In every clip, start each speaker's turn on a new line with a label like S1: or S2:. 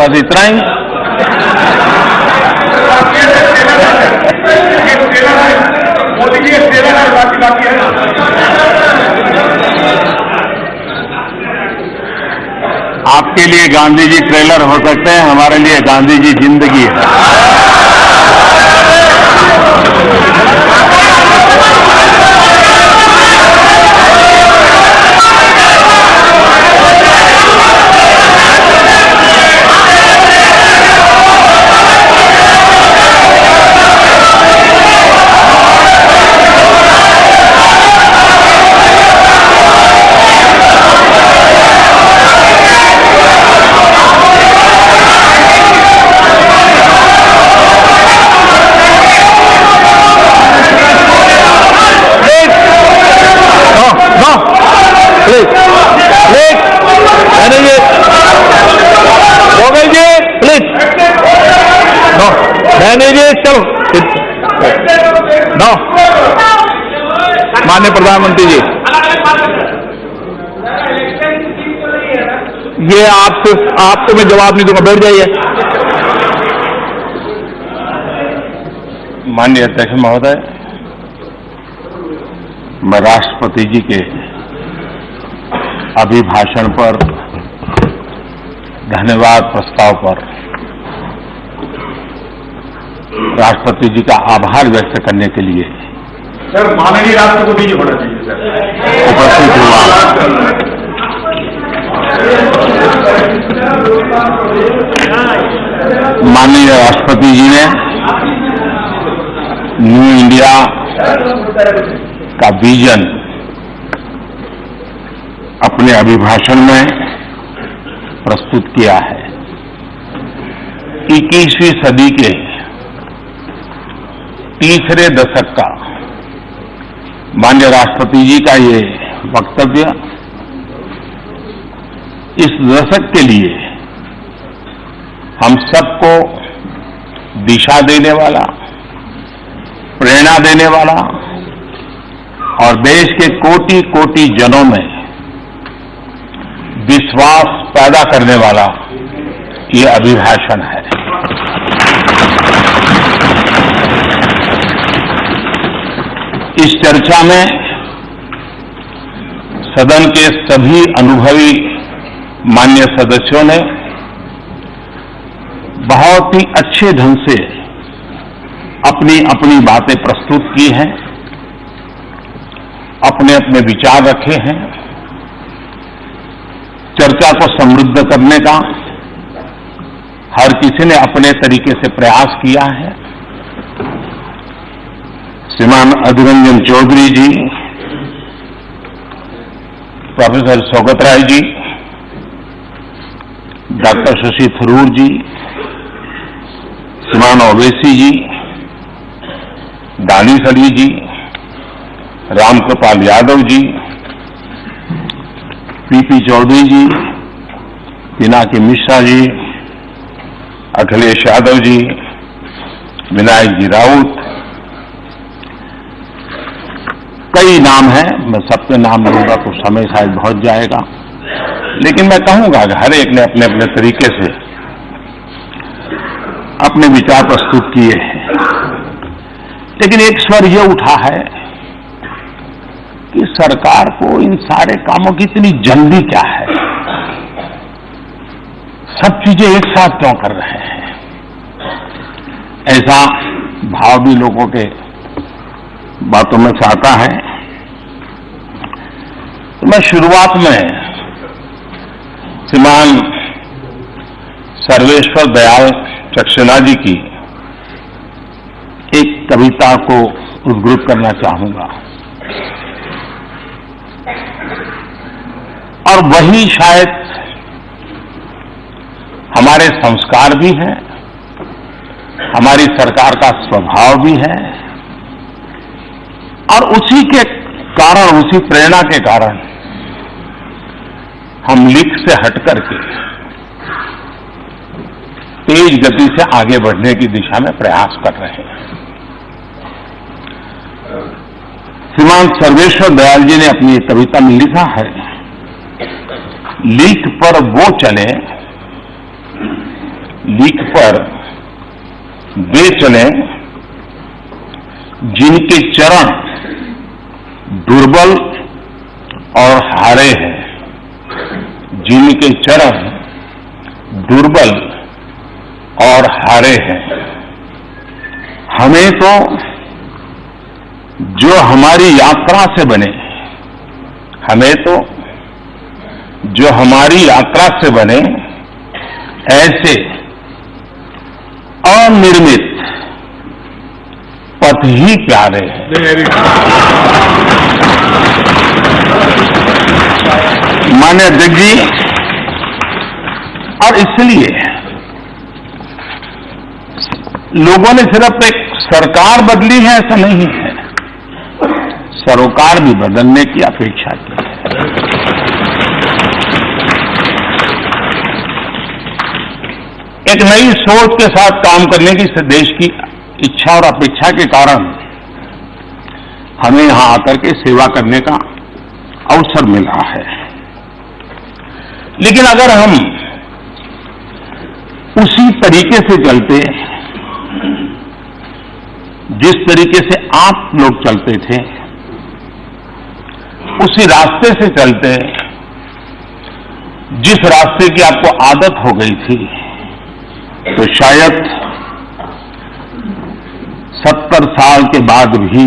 S1: बस इतना ही।
S2: मोदी जी बाकी है।
S1: आपके लिए गांधी जी ट्रेलर हो सकते हैं, हमारे लिए गांधी जी जिंदगी है। चलो नो, माननीय प्रधानमंत्री जी, ये आपको मैं जवाब नहीं दूंगा, बैठ जाइए। माननीय अध्यक्ष महोदय, मैं राष्ट्रपति जी के अभिभाषण पर धन्यवाद प्रस्ताव पर राष्ट्रपति जी का आभार व्यक्त करने के लिए
S2: सर माननीय राष्ट्रपति जी होना चाहिए सर
S1: उपस्थित हुआ। माननीय राष्ट्रपति जी ने न्यू इंडिया का विजन अपने अभिभाषण में प्रस्तुत किया है। 21वीं सदी के तीसरे दशक का माननीय राष्ट्रपति जी का ये वक्तव्य इस दशक के लिए हम सबको दिशा देने वाला, प्रेरणा देने वाला और देश के कोटि कोटि जनों में विश्वास पैदा करने वाला ये अभिभाषण है। इस चर्चा में सदन के सभी अनुभवी माननीय सदस्यों ने बहुत ही अच्छे ढंग से अपनी अपनी बातें प्रस्तुत की हैं, अपने अपने विचार रखे हैं। चर्चा को समृद्ध करने का हर किसी ने अपने तरीके से प्रयास किया है। श्रीमान अधीर रंजन चौधरी जी, प्रोफेसर सौगत राय जी, डॉक्टर शशि थरूर जी, श्रीमान ओवैसी जी, दानिश अली जी, रामकृपाल यादव जी, पीपी चौधरी जी, पिनाकी मिश्रा जी, अखिलेश यादव जी, विनायक जी राउत, कई नाम हैं। मैं सबके नाम लूंगा तो समय शायद बहुत जाएगा, लेकिन मैं कहूंगा कि हर एक ने अपने अपने तरीके से अपने विचार प्रस्तुत किए हैं। लेकिन एक स्वर यह उठा है कि सरकार को इन सारे कामों की इतनी जल्दी क्या है, सब चीजें एक साथ क्यों कर रहे हैं। ऐसा भाव भी लोगों के बातों में से आता है। तो मैं शुरुआत में श्रीमान सर्वेश्वर दयाल सक्सेना जी की एक कविता को उद्धृत करना चाहूंगा, और वही शायद हमारे संस्कार भी हैं, हमारी सरकार का स्वभाव भी है, और उसी के कारण, उसी प्रेरणा के कारण हम लिख से हट करके तेज गति से आगे बढ़ने की दिशा में प्रयास कर रहे हैं। श्रीमान सर्वेश्वर दयाल जी ने अपनी एक कविता में लिखा है, लीक पर वो चले लीक पर वे चले जिनके चरण दुर्बल और हारे हैं, जिनके चरण दुर्बल और हारे हैं। हमें तो जो हमारी यात्रा से बने, हमें तो जो हमारी यात्रा से बने ऐसे अनिर्मित पथ ही प्यारे हैं। माननीय अध्यक्ष जी, और इसलिए लोगों ने सिर्फ एक सरकार बदली है ऐसा नहीं है, सरोकार भी बदलने की अपेक्षा की है। एक नई सोच के साथ काम करने की इस देश की इच्छा और अपेक्षा के कारण हमें यहां आकर के सेवा करने का अवसर मिला है। लेकिन अगर हम उसी तरीके से चलते जिस तरीके से आप लोग चलते थे, उसी रास्ते से चलते जिस रास्ते की आपको आदत हो गई थी, तो शायद 70 साल के बाद भी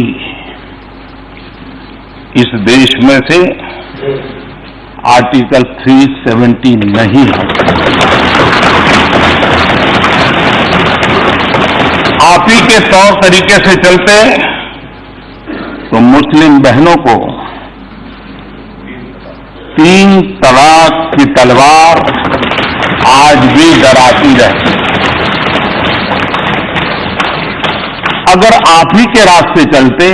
S1: इस देश में से आर्टिकल 370 नहीं है। आप ही के तौर तरीके से चलते तो मुस्लिम बहनों को 3 तलाक की तलवार आज भी डराती रहती। अगर आप ही के रास्ते चलते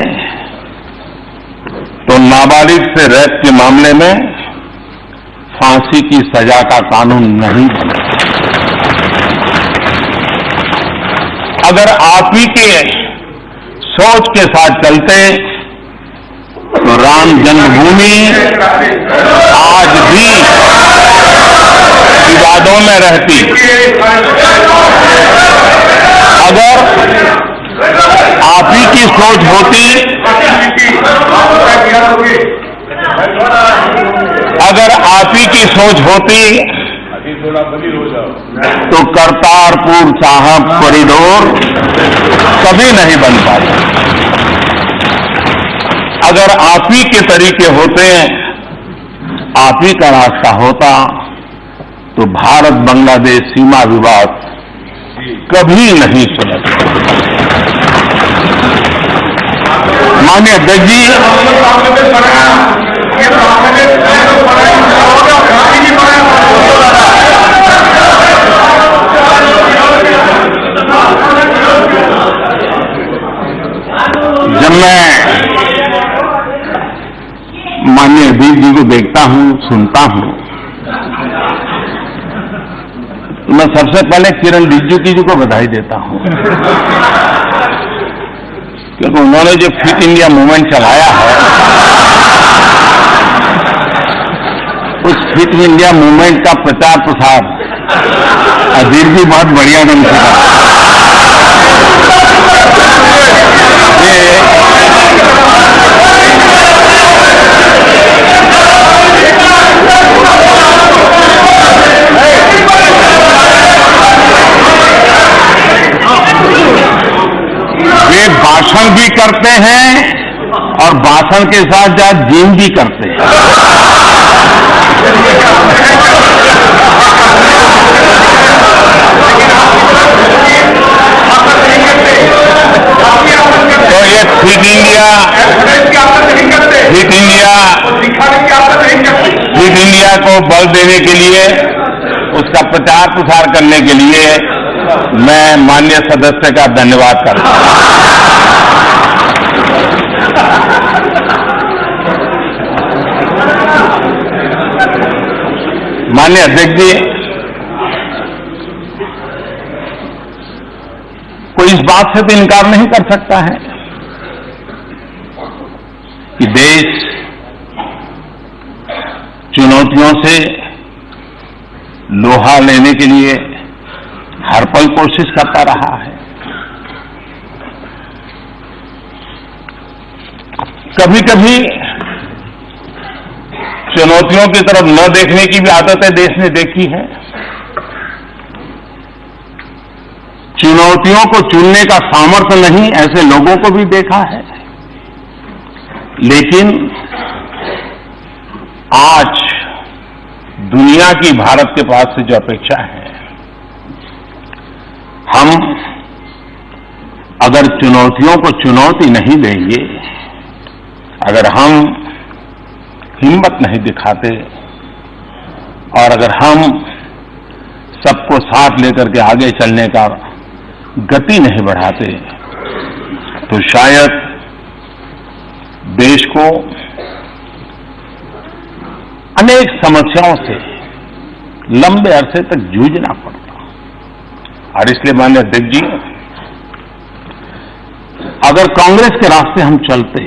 S1: तो नाबालिग से रेप के मामले में फांसी की सजा का कानून नहीं बना। अगर आप ही के सोच के साथ चलते तो राम जन्मभूमि आज भी विवादों में रहती। अगर आप ही की सोच होती, अगर आप ही की सोच होती तो करतारपुर साहिब कॉरिडोर कभी नहीं बन पाता। अगर आप ही के तरीके होते, आप ही का रास्ता होता, तो भारत बांग्लादेश सीमा विवाद कभी नहीं सुलझता। माननीय अध्यक्ष जी, जब मैं माननीय अध्यक्ष जी को देखता हूं, सुनता हूं, मैं सबसे पहले किरण रिजिजू जी को बधाई देता हूं, क्योंकि उन्होंने जो फिट इंडिया मूवमेंट चलाया है, उस फिट इंडिया मूवमेंट का प्रचार प्रसार अजीत जी बहुत बढ़िया ढंग से वे भाषण भी करते हैं और भाषण के साथ साथ जिम भी करते हैं। तो ये फिट इंडिया को बल देने के लिए, उसका प्रचार प्रसार करने के लिए मैं माननीय सदस्य का धन्यवाद करता हूं। माननीय अध्यक्ष जी, कोई इस बात से तो इनकार नहीं कर सकता है कि देश चुनौतियों से लोहा लेने के लिए हर पल कोशिश करता रहा है। कभी कभी चुनौतियों की तरफ न देखने की भी आदतें देश ने देखी है। चुनौतियों को चुनने का सामर्थ्य नहीं, ऐसे लोगों को भी देखा है। लेकिन आज दुनिया की भारत के पास से जो अपेक्षा है, हम अगर चुनौतियों को चुनौती नहीं देंगे, अगर हम हिम्मत नहीं दिखाते और अगर हम सबको साथ लेकर के आगे चलने का गति नहीं बढ़ाते, तो शायद देश को अनेक समस्याओं से लंबे अरसे तक जूझना पड़ता। और इसलिए माननीय अध्यक्ष जी, अगर कांग्रेस के रास्ते हम चलते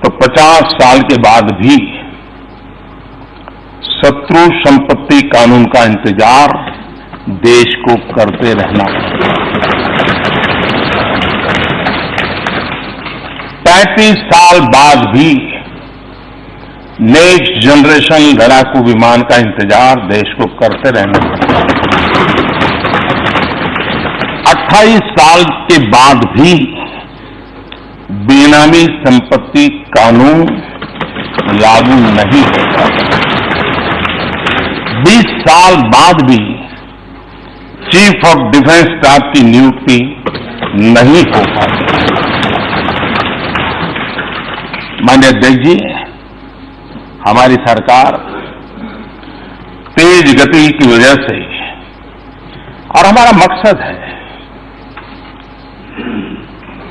S1: तो 50 साल के बाद भी शत्रु संपत्ति कानून का इंतजार देश को करते रहना पड़ेगा। 35 साल बाद भी नेक्स्ट जनरेशन लड़ाकू विमान का इंतजार देश को करते रहना पड़ेगा। 28 साल के बाद भी बेनामी संपत्ति कानून लागू नहीं होगा। 20 साल बाद भी चीफ ऑफ डिफेंस स्टाफ की नियुक्ति नहीं हो पाती। माननीय अध्यक्ष जी, हमारी सरकार तेज गति की वजह से, और हमारा मकसद है,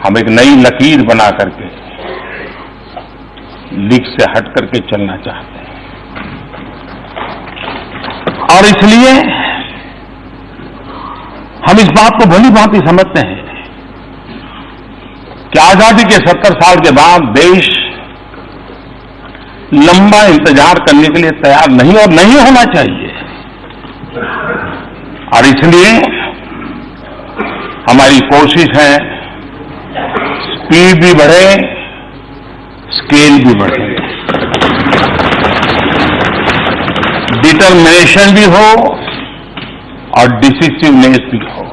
S1: हम एक नई लकीर बना करके लीक से हट करके चलना चाहते हैं। और इसलिए हम इस बात को भली भांति समझते हैं कि आजादी के 70 साल के बाद देश लंबा इंतजार करने के लिए तैयार नहीं और नहीं होना चाहिए। और इसलिए हमारी कोशिश है स्पीड भी बढ़े, स्केल भी बढ़े, डिटर्मिनेशन भी हो और डिसिसिवनेस भी हो,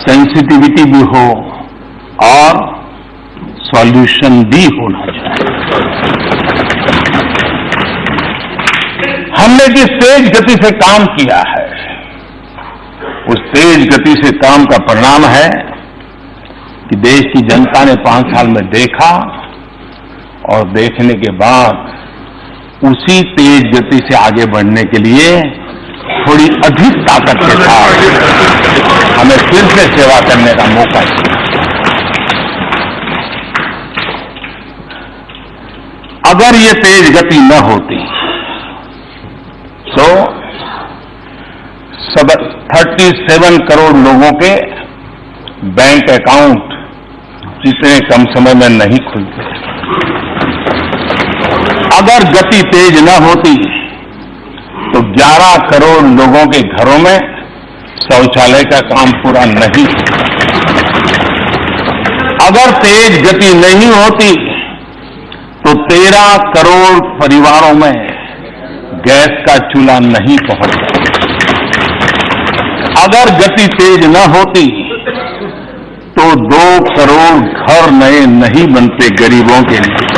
S1: सेंसिटिविटी भी हो और सॉल्यूशन भी होना चाहिए। हमने जिस तेज गति से काम किया है, उस तेज गति से काम का परिणाम है कि देश की जनता ने 5 साल में देखा और देखने के बाद उसी तेज गति से आगे बढ़ने के लिए थोड़ी अधिक ताकत के साथ हमें फिर से सेवा करने का मौका दिया। अगर ये तेज गति न होती तो 37 करोड़ लोगों के बैंक अकाउंट इतने कम समय में नहीं खुलते। अगर गति तेज न होती तो 11 करोड़ लोगों के घरों में शौचालय का काम पूरा नहीं होता। अगर तेज गति नहीं होती तो 13 करोड़ परिवारों में गैस का चूल्हा नहीं पहुंचता। अगर गति तेज न होती तो 2 करोड़ घर नए नहीं बनते गरीबों के लिए।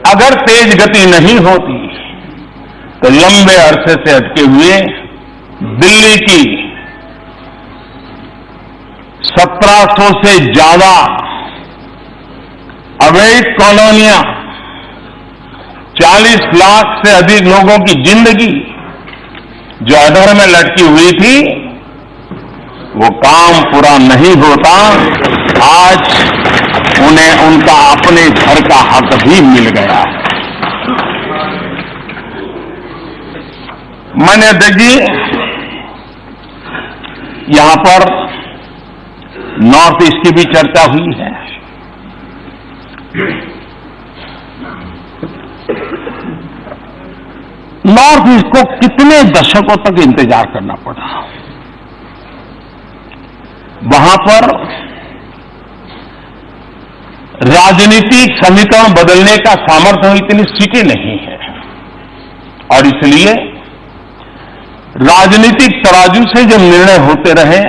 S1: अगर तेज गति नहीं होती तो लंबे अरसे से अटके हुए दिल्ली की 1700 से ज्यादा अवैध कॉलोनियां, 40 लाख से अधिक लोगों की जिंदगी जो अधर में लटकी हुई थी, वो काम पूरा नहीं होता। आज उन्हें उनका अपने घर का हक भी मिल गया है। माननीय अध्यक्ष जी, यहां पर नॉर्थ ईस्ट की भी चर्चा हुई है। नॉर्थ ईस्ट को कितने दशकों तक इंतजार करना पड़ा। वहां पर राजनीतिक समीकरण बदलने का सामर्थ्य इतनी सीटें नहीं है और इसलिए राजनीतिक तराजू से जब निर्णय होते रहे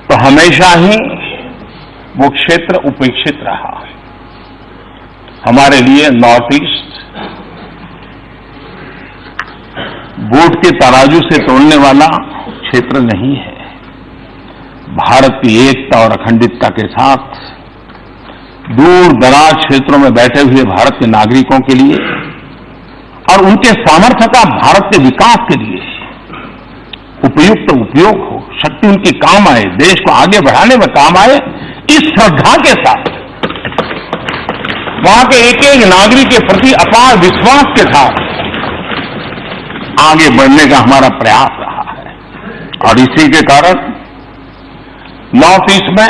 S1: तो हमेशा ही वो क्षेत्र उपेक्षित रहा। हमारे लिए नॉर्थ ईस्ट वोट के तराजू से तोड़ने वाला क्षेत्र नहीं है। भारत की एकता और अखंडितता के साथ दूर दराज क्षेत्रों में बैठे हुए भारत के नागरिकों के लिए और उनके सामर्थ्य का भारत के विकास के लिए उपयुक्त उपयोग हो, शक्ति उनकी काम आए, देश को आगे बढ़ाने में काम आए, इस श्रद्धा के साथ वहां के एक एक नागरिक के प्रति अपार विश्वास के साथ आगे बढ़ने का हमारा प्रयास रहा है। और इसी के कारण नॉर्थ ईस्ट में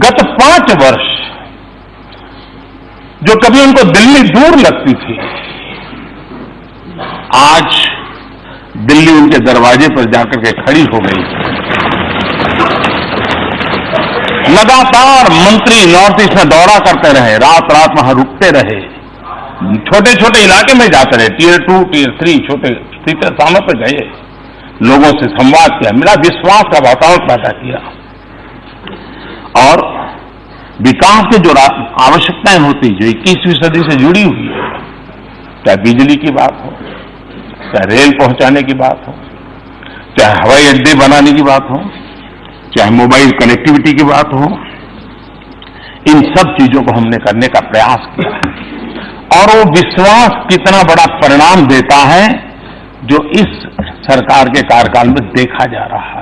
S1: गत 5 वर्ष जो कभी उनको दिल्ली दूर लगती थी, आज दिल्ली उनके दरवाजे पर जाकर के खड़ी हो गई। लगातार मंत्री नॉर्थ ईस्ट में दौरा करते रहे, रात रात वहां रुकते रहे, छोटे छोटे इलाके में जाते रहे, टियर 2, टियर 3 छोटे स्थानों पर गए, लोगों से संवाद किया, मेरा विश्वास का वातावरण पैदा किया और विकास की जो आवश्यकताएं होती जो 21वीं सदी से जुड़ी हुई है, चाहे बिजली की बात हो, चाहे रेल पहुंचाने की बात हो, चाहे हवाई अड्डे बनाने की बात हो, चाहे मोबाइल कनेक्टिविटी की बात हो, इन सब चीजों को हमने करने का प्रयास किया है। और वो विश्वास कितना बड़ा परिणाम देता है जो इस सरकार के कार्यकाल में देखा जा रहा है।